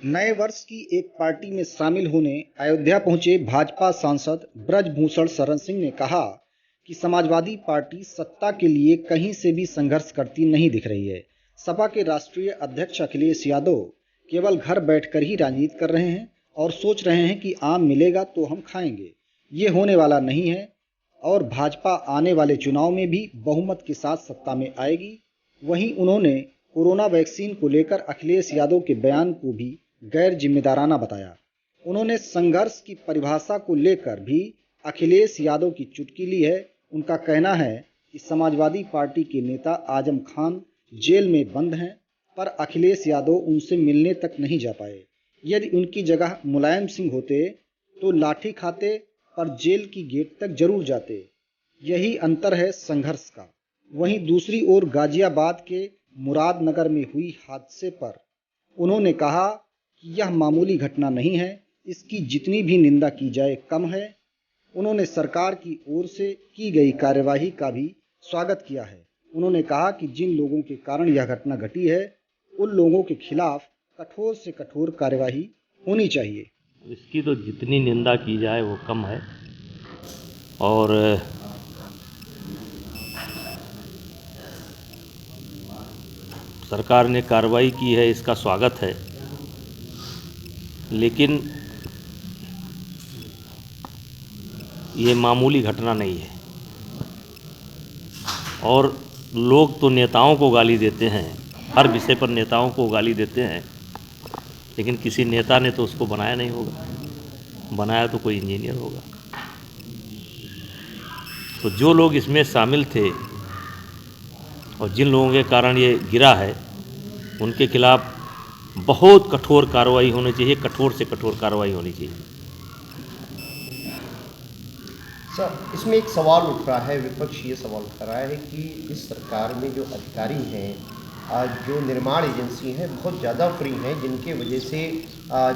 नए वर्ष की एक पार्टी में शामिल होने अयोध्या पहुंचे भाजपा सांसद ब्रजभूषण शरण सिंह ने कहा कि समाजवादी पार्टी सत्ता के लिए कहीं से भी संघर्ष करती नहीं दिख रही है। सपा के राष्ट्रीय अध्यक्ष अखिलेश यादव केवल घर बैठकर ही राजनीति कर रहे हैं और सोच रहे हैं कि आम मिलेगा तो हम खाएंगे। ये होने वाला नहीं है और भाजपा आने वाले चुनाव में भी बहुमत के साथ सत्ता में आएगी। वहीं उन्होंने कोरोना वैक्सीन को लेकर अखिलेश यादव के बयान को भी गैर जिम्मेदाराना बताया। उन्होंने संघर्ष की परिभाषा को लेकर भी अखिलेश यादव की चुटकी ली है। उनका कहना है कि समाजवादी पार्टी के नेता आजम खान जेल में बंद हैं, पर अखिलेश यादव उनसे मिलने तक नहीं जा पाए। यदि उनकी जगह मुलायम सिंह होते तो लाठी खाते, पर जेल की गेट तक जरूर जाते। यही अंतर है संघर्ष का। वहीं दूसरी ओर गाजियाबाद के मुरादनगर में हुई हादसे पर उन्होंने कहा कि यह मामूली घटना नहीं है, इसकी जितनी भी निंदा की जाए कम है। उन्होंने सरकार की ओर से की गई कार्यवाही का भी स्वागत किया है। उन्होंने कहा कि जिन लोगों के कारण यह घटना घटी है, उन लोगों के खिलाफ कठोर से कठोर कार्यवाही होनी चाहिए। इसकी तो जितनी निंदा की जाए वो कम है और सरकार ने कार्रवाई की है, इसका स्वागत है। लेकिन ये मामूली घटना नहीं है और लोग तो नेताओं को गाली देते हैं, हर विषय पर नेताओं को गाली देते हैं, लेकिन किसी नेता ने तो उसको बनाया नहीं होगा। बनाया तो कोई इंजीनियर होगा। तो जो लोग इसमें शामिल थे और जिन लोगों के कारण ये गिरा है, उनके खिलाफ बहुत कठोर कार्रवाई होनी चाहिए, कठोर से कठोर कार्रवाई होनी चाहिए। सर, इसमें एक सवाल उठ रहा है, विपक्ष ये सवाल उठा रहा है कि इस सरकार में जो अधिकारी हैं, जो निर्माण एजेंसी हैं, बहुत ज़्यादा फ्री हैं, जिनके वजह से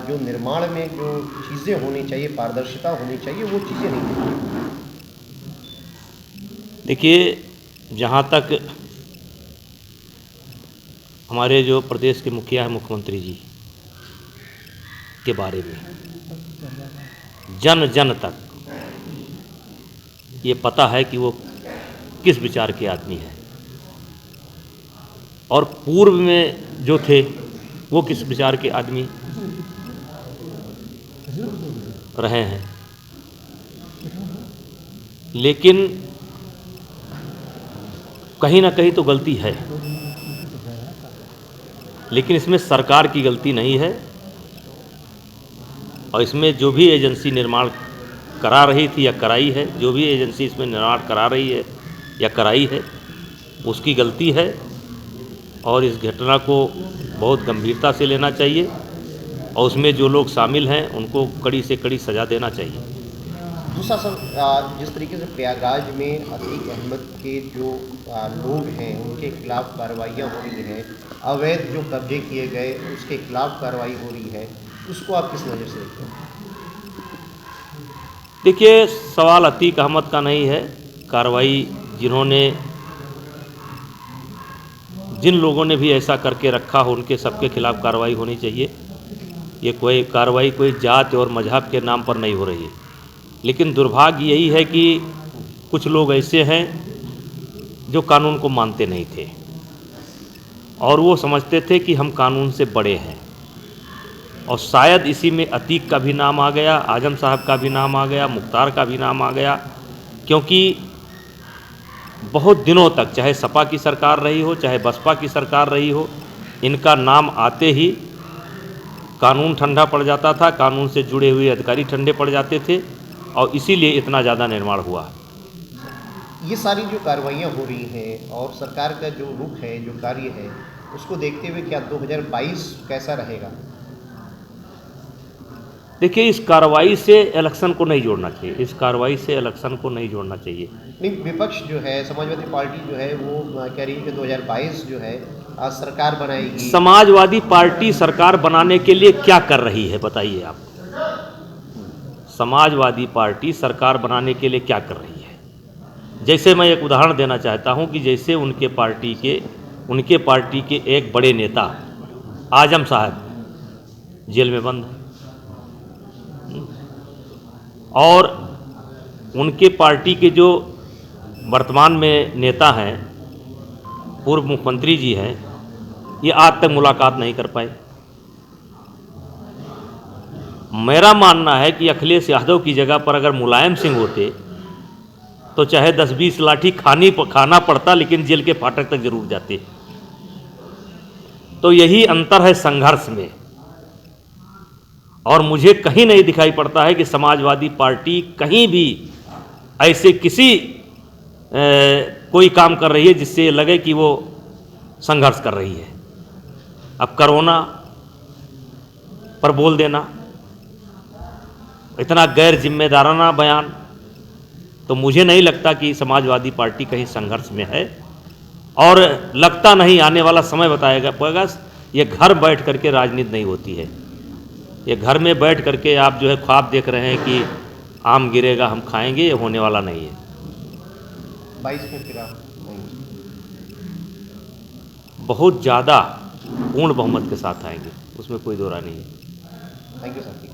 जो निर्माण में जो चीज़ें होनी चाहिए, पारदर्शिता होनी चाहिए, वो चीज़ें नहीं होती। देखिए, जहाँ तक हमारे जो प्रदेश के मुखिया हैं, मुख्यमंत्री जी के बारे में जन जन तक ये पता है कि वो किस विचार के आदमी हैं और पूर्व में जो थे वो किस विचार के आदमी रहे हैं। लेकिन कहीं ना कहीं तो गलती है, लेकिन इसमें सरकार की गलती नहीं है और इसमें जो भी एजेंसी निर्माण करा रही थी या कराई है, जो भी एजेंसी इसमें निर्माण करा रही है या कराई है, उसकी गलती है और इस घटना को बहुत गंभीरता से लेना चाहिए और उसमें जो लोग शामिल हैं उनको कड़ी से कड़ी सज़ा देना चाहिए। दूसरा सर, जिस तरीके से प्रयागराज में अतीक अहमद के जो लोग हैं उनके खिलाफ कार्रवाइयाँ हो रही हैं, अवैध जो कब्जे किए गए उसके खिलाफ कार्रवाई हो रही है, उसको आप किस नज़र से देखते हैं? देखिए, सवाल अतीक अहमद का नहीं है। कार्रवाई जिन लोगों ने भी ऐसा करके रखा हो उनके सबके खिलाफ कार्रवाई होनी चाहिए। ये कोई कार्रवाई कोई जात और मजहब के नाम पर नहीं हो रही है। लेकिन दुर्भाग्य यही है कि कुछ लोग ऐसे हैं जो कानून को मानते नहीं थे और वो समझते थे कि हम कानून से बड़े हैं और शायद इसी में अतीक का भी नाम आ गया, आजम साहब का भी नाम आ गया, मुख्तार का भी नाम आ गया, क्योंकि बहुत दिनों तक चाहे सपा की सरकार रही हो चाहे बसपा की सरकार रही हो, इनका नाम आते ही कानून ठंडा पड़ जाता था, कानून से जुड़े हुए अधिकारी ठंडे पड़ जाते थे और इसीलिए इतना ज़्यादा निर्माण हुआ। ये सारी जो कार्रवाइयाँ हो रही हैं और सरकार का जो रुख है, जो कार्य है, उसको देखते हुए क्या 2022 कैसा रहेगा? देखिए, इस कार्रवाई से इलेक्शन को नहीं जोड़ना चाहिए, इस कार्रवाई से इलेक्शन को नहीं जोड़ना चाहिए। नहीं, विपक्ष जो है, समाजवादी पार्टी जो है, वो कह रही है कि 2022 जो है सरकार बनाएगी। समाजवादी पार्टी सरकार बनाने के लिए क्या कर रही है, बताइए आप। समाजवादी पार्टी सरकार बनाने के लिए क्या कर रही है? जैसे मैं एक उदाहरण देना चाहता हूं कि जैसे उनके पार्टी के एक बड़े नेता आजम साहब जेल में बंद है। और उनके पार्टी के जो वर्तमान में नेता हैं, पूर्व मुख्यमंत्री जी हैं, ये आज तक मुलाकात नहीं कर पाए। मेरा मानना है कि अखिलेश यादव की जगह पर अगर मुलायम सिंह होते तो चाहे 10-20 लाठी खाना पड़ता, लेकिन जेल के फाटक तक जरूर जाते। तो यही अंतर है संघर्ष में। और मुझे कहीं नहीं दिखाई पड़ता है कि समाजवादी पार्टी कहीं भी ऐसे किसी कोई काम कर रही है जिससे लगे कि वो संघर्ष कर रही है। अब कोरोना पर बोल देना, इतना गैर जिम्मेदाराना बयान, तो मुझे नहीं लगता कि समाजवादी पार्टी कहीं संघर्ष में है। और लगता नहीं, आने वाला समय बताएगा। ये घर बैठ करके राजनीति नहीं होती है। ये घर में बैठ करके आप जो है ख्वाब देख रहे हैं कि आम गिरेगा हम खाएंगे, ये होने वाला नहीं है। 22 में फिर आप बहुत ज़्यादा पूर्ण बहुमत के साथ आएंगे, उसमें कोई दो राय नहीं है। Thank you sir.